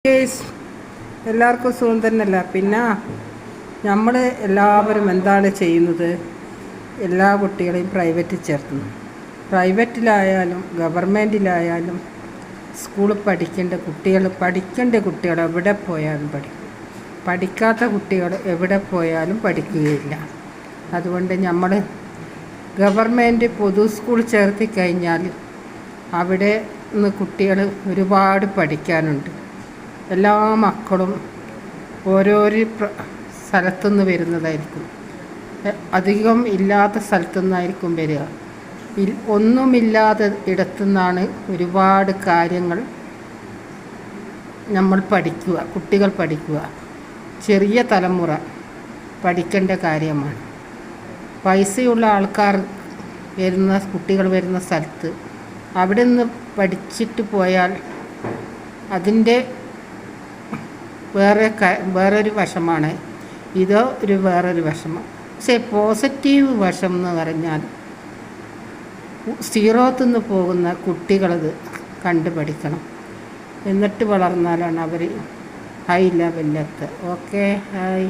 Case എല്ലാവർക്കും സുഖം തന്നെയല്ല. പിന്നെ നമ്മൾ എല്ലാവരും എന്താണ് ചെയ്യുന്നത്? എല്ലാ കുട്ടികളെയും പ്രൈവറ്റിൽ ചേർത്തുന്നു. പ്രൈവറ്റിലായാലും ഗവൺമെൻറ്റിലായാലും സ്കൂളിൽ പഠിക്കേണ്ട കുട്ടികൾ എവിടെ പോയാലും പഠിക്കും. പഠിക്കാത്ത കുട്ടികൾ എവിടെ പോയാലും പഠിക്കുകയില്ല. അതുകൊണ്ട് നമ്മൾ ഗവൺമെൻറ് പൊതു സ്കൂൾ ചേർത്തി കഴിഞ്ഞാൽ അവിടെ നിന്ന് കുട്ടികൾ ഒരുപാട് പഠിക്കാനുണ്ട്. എല്ലാ മക്കളും ഓരോരോ സ്ഥലത്തുനിന്ന് വരുന്നതായിരിക്കും. അധികം ഇല്ലാത്ത സ്ഥലത്തുനിന്നായിരിക്കും വരിക. ഒന്നുമില്ലാതെ ഇടത്തുനിന്നാണ് ഒരുപാട് കാര്യങ്ങൾ നമ്മൾ കുട്ടികൾ പഠിക്കുക. ചെറിയ തലമുറ പഠിക്കേണ്ട കാര്യമാണ്. പൈസയുള്ള ആൾക്കാർ കുട്ടികൾ വരുന്ന സ്ഥലത്ത് അവിടെ നിന്ന് പഠിച്ചിട്ട് പോയാൽ അതിൻ്റെ വേറൊരു വശമാണ്. ഇതോ വേറൊരു വശമാണ്. പക്ഷേ പോസിറ്റീവ് വശം എന്ന് പറഞ്ഞാൽ സീറോത്തുനിന്ന് പോകുന്ന കുട്ടികളത് കണ്ടു പഠിക്കണം. എന്നിട്ട് വളർന്നാലാണ് അവർ ഹൈ ലെവലിലെത്തുക. Okay, hi.